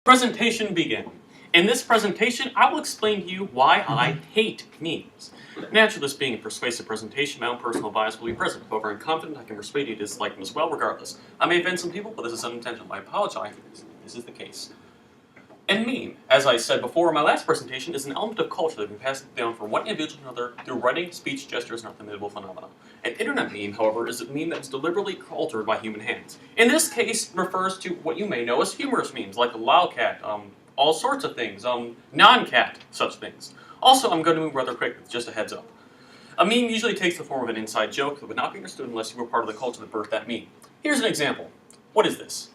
Presentation begin. In this presentation, I will explain to you why I hate memes. Naturally, this being a persuasive presentation, my own personal bias will be present. However, I'm confident I can persuade you to dislike them as well, regardless. I may offend some people, but this is unintentional. I apologize if this is the case. And meme, as I said before in my last presentation, is an element of culture that can pass down from one individual to another through writing, speech, gestures, and other imitable phenomena. An internet meme, however, is a meme that was deliberately altered by human hands. In this case, it refers to what you may know as humorous memes, like lolcat, all sorts of things, non-cat, such things. Also, I'm going to move rather quick, with just a heads up. A meme usually takes the form of an inside joke that would not be understood unless you were part of the culture that birthed that meme. Here's an example. What is this?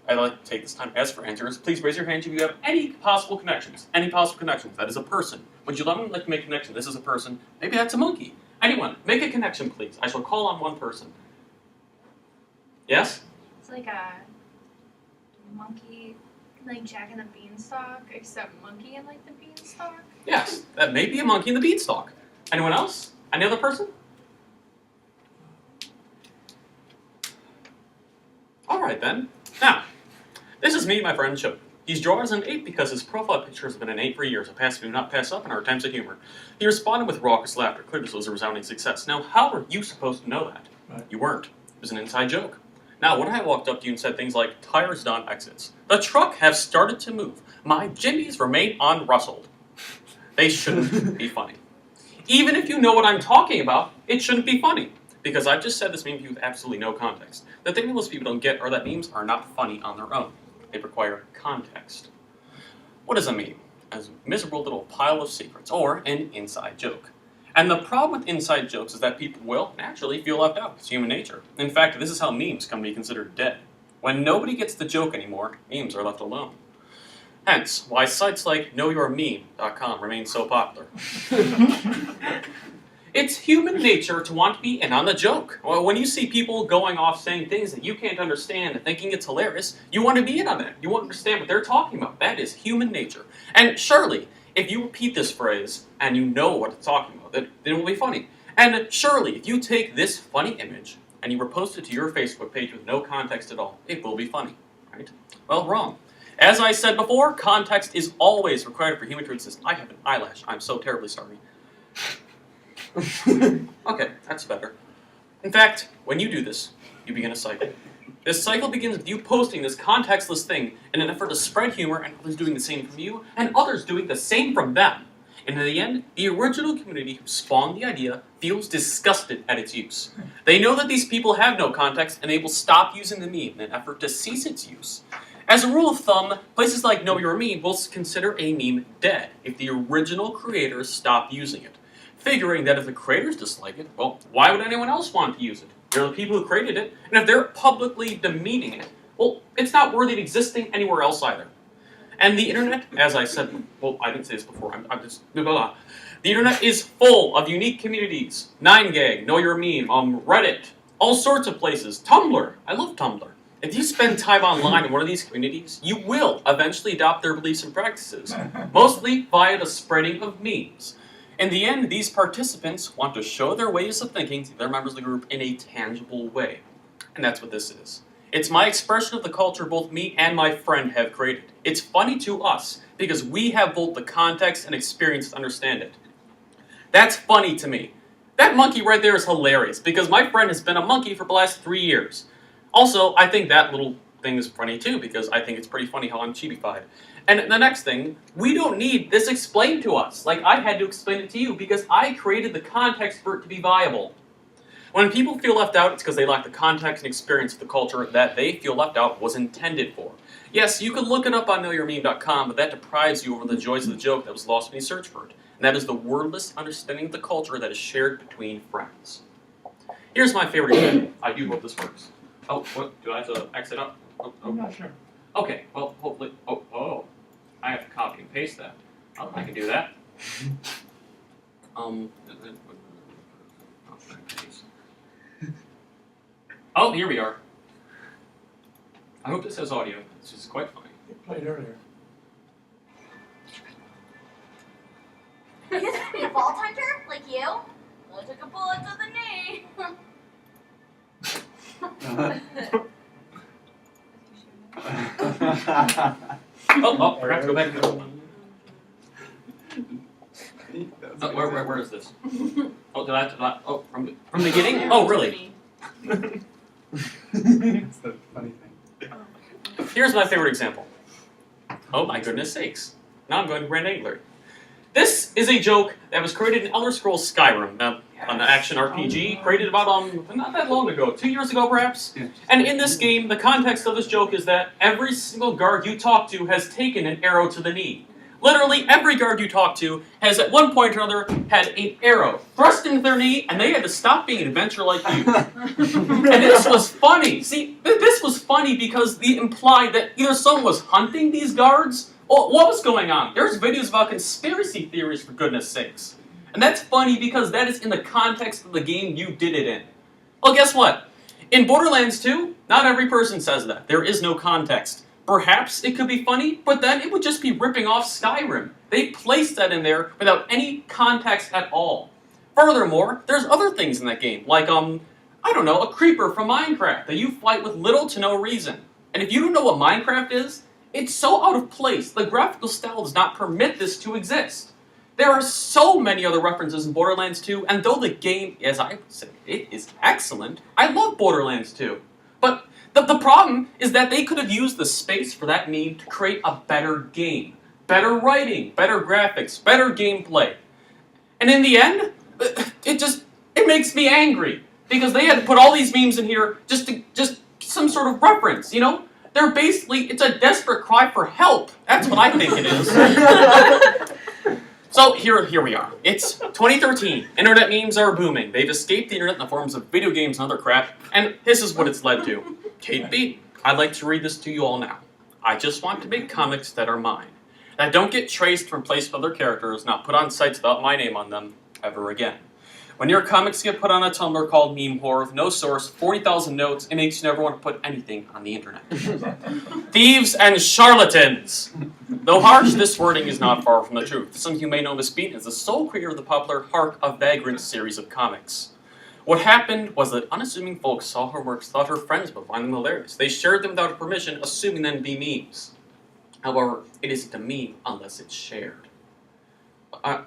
I'd like to take this time to ask for answers. Please raise your hand if you have any possible connections. Any possible connections. That is a person. Would you like to make a connection? This is a person. Maybe that's a monkey. Anyone, make a connection, please. I shall call on one person. Yes? It's like a monkey, like Jack and the Beanstalk, except monkey and like the beanstalk. Yes, that may be a monkey in the beanstalk. Anyone else? Any other person? Alright then. Now, this is me, my friend Chip. He's drawn as an 8 because his profile picture has been an 8 for years, a pass we do not pass up in our attempts at humor. He responded with raucous laughter. Clearly this was a resounding success. Now, how were you supposed to know that? Right. You weren't. It was an inside joke. Now, when I walked up to you and said things like, tires done exits, the truck has started to move, my jimmies remain unrustled, they shouldn't be funny. Even if you know what I'm talking about, it shouldn't be funny. Because I've just said this meme to you with absolutely no context. The thing that most people don't get are that memes are not funny on their own. They require context. What is a meme? A miserable little pile of secrets, or an inside joke. And the problem with inside jokes is that people will naturally feel left out. It's human nature. In fact, this is how memes come to be considered dead. When nobody gets the joke anymore, memes are left alone. Hence, why sites like knowyourmeme.com remain so popular. It's human nature to want to be in on the joke. Well, when you see people going off saying things that you can't understand and thinking it's hilarious, you want to be in on it. You want to understand what they're talking about. That is human nature. And surely, if you repeat this phrase and you know what it's talking about, then it will be funny. And surely, if you take this funny image and you repost it to your Facebook page with no context at all, it will be funny, right? Well, wrong. As I said before, context is always required for human to exist. I have an eyelash. I'm so terribly sorry. Okay, that's better. In fact, when you do this, you begin a cycle. This cycle begins with you posting this contextless thing in an effort to spread humor and others doing the same from you and others doing the same from them. And in the end, the original community who spawned the idea feels disgusted at its use. They know that these people have no context and they will stop using the meme in an effort to cease its use. As a rule of thumb, places like Know Your Meme will consider a meme dead if the original creators stop using it. Figuring that if the creators dislike it, well, why would anyone else want to use it? They're the people who created it, and if they're publicly demeaning it, well, it's not worthy of existing anywhere else either. And the internet, as I said, well, I didn't say this before, I'm just, blah, blah, blah. The internet is full of unique communities. 9gag, Know Your Meme, Reddit, all sorts of places. Tumblr, I love Tumblr. If you spend time online in one of these communities, you will eventually adopt their beliefs and practices, mostly via the spreading of memes. In the end, these participants want to show their ways of thinking to their members of the group in a tangible way. And that's what this is. It's my expression of the culture both me and my friend have created. It's funny to us because we have both the context and experience to understand it. That's funny to me. That monkey right there is hilarious because my friend has been a monkey for the last 3 years. Also, I think that little thing is funny too because I think it's pretty funny how I'm chibified. And the next thing, we don't need this explained to us. Like I had to explain it to you because I created the context for it to be viable. When people feel left out, it's because they lack the context and experience of the culture that they feel left out was intended for. Yes, you can look it up on knowyourmeme.com, but that deprives you over the joys of the joke that was lost when you search for it. And that is the wordless understanding of the culture that is shared between friends. Here's my favorite example. I do hope this works. Oh, what? Do I have to exit up? Oh. I'm not sure. Okay, well, hopefully, I have to copy and paste that. Oh, I can do that. Oh, here we are. I hope this has audio. This is quite funny. It played earlier. You used to be a vault hunter, like you? Only took a bullet to the knee. Oh, perhaps go back to the old one. Where is this? Oh, did I? Oh, from the beginning? Oh, really? That's the funny thing. Here's my favorite example. Oh my goodness sakes. Now I'm going to Grand Angler. This is a joke that was created in Elder Scrolls Skyrim, an action RPG created about not that long ago, 2 years ago perhaps. Yeah. And in this game, the context of this joke is that every single guard you talk to has taken an arrow to the knee. Literally every guard you talk to has at one point or another had an arrow thrust into their knee, and they had to stop being an adventurer like you. And this was funny. See, this was funny because they implied that either someone was hunting these guards, or what was going on? There's videos about conspiracy theories, for goodness sakes. And that's funny because that is in the context of the game you did it in. Well, guess what? In Borderlands 2, not every person says that. There is no context. Perhaps it could be funny, but then it would just be ripping off Skyrim. They placed that in there without any context at all. Furthermore, there's other things in that game, like, I don't know, a creeper from Minecraft that you fight with little to no reason. And if you don't know what Minecraft is, it's so out of place. The graphical style does not permit this to exist. There are so many other references in Borderlands 2, and though the game, as I said, it is excellent, I love Borderlands 2. But the problem is that they could have used the space for that meme to create a better game. Better writing, better graphics, better gameplay. And in the end, it makes me angry. Because they had to put all these memes in here just some sort of reference, you know? They're basically, it's a desperate cry for help. That's what I think it is. So here we are. It's 2013. Internet memes are booming. They've escaped the internet in the forms of video games and other crap, and this is what it's led to. Kate B, I'd like to read this to you all now. I just want to make comics that are mine. That don't get traced or replaced with other characters, not put on sites without my name on them, ever again. When your comics get put on a Tumblr called Meme Horror with no source, 40,000 notes, it makes you never want to put anything on the internet. Thieves and charlatans! Though harsh, this wording is not far from the truth. Some of you may know Miss Beat is the sole creator of the popular Hark of Vagrant series of comics. What happened was that unassuming folks saw her works, thought her friends would find them hilarious. They shared them without her permission, assuming them to be memes. However, it isn't a meme unless it's shared.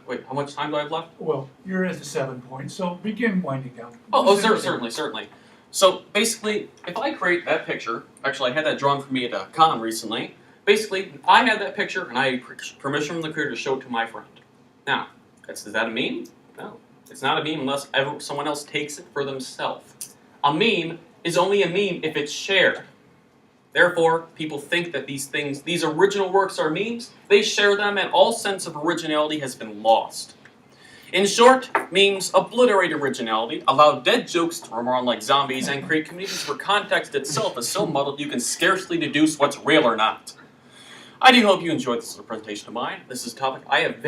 Wait, how much time do I have left? Well, you're at the 7 point, so begin winding down. Certainly. So basically, if I create that picture, actually I had that drawn for me at a con recently. Basically, I had that picture and I permission from the creator to show it to my friend. Now, is that a meme? No, it's not a meme unless someone else takes it for themselves. A meme is only a meme if it's shared. Therefore, people think that these original works are memes, they share them, and all sense of originality has been lost. In short, memes obliterate originality, allow dead jokes to roam around like zombies, and create communities where context itself is so muddled you can scarcely deduce what's real or not. I do hope you enjoyed this little presentation of mine. This is a topic I have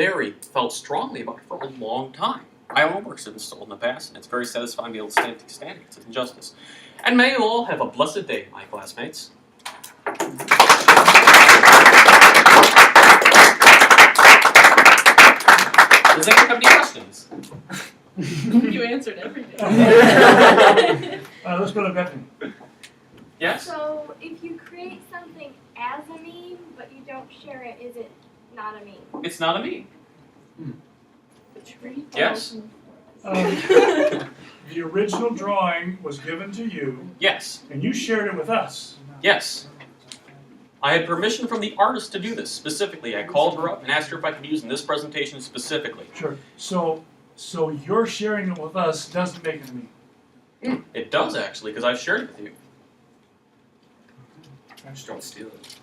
felt strongly about for a long time. My own works have been stolen in the past, and it's very satisfying to be able to stand against injustice. And may you all have a blessed day, my classmates. Does anyone have any questions? You answered everything. Let's go to Bethany. Yes? So, if you create something as a meme, but you don't share it, is it not a meme? It's not a meme. The Yes? The original drawing was given to you, Yes. and you shared it with us. Yes. I had permission from the artist to do this specifically. I called her up and asked her if I could use in this presentation specifically. Sure. So your sharing it with us doesn't make it a meme. It does actually, because I've shared it with you. Just don't steal it.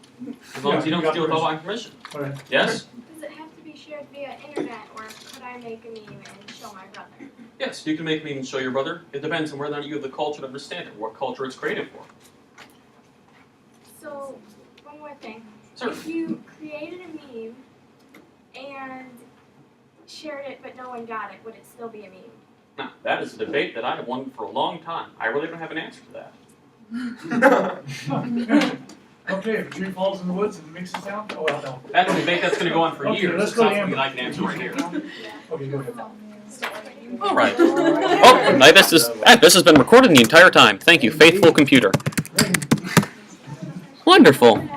As long as you don't got steal it without my permission. Okay. Yes? Does it have to be shared via internet, or could I make a meme and show my brother? Yes, you can make me and show your brother. It depends on whether or not you have the culture to understand it, what culture it's created for. So, one more thing. Sir. If you created a meme and shared it, but no one got it, would it still be a meme? Now, that is a debate that I have won for a long time. I really don't have an answer to that. Okay, if a tree falls in the woods and makes a sound, oh well, no. That's a debate that's going to go on for Okay, years. let's It's go not to something Amber. I can answer right here. Okay, go ahead. All right. Oh, now this has been recorded the entire time. Thank you, faithful computer. Wonderful.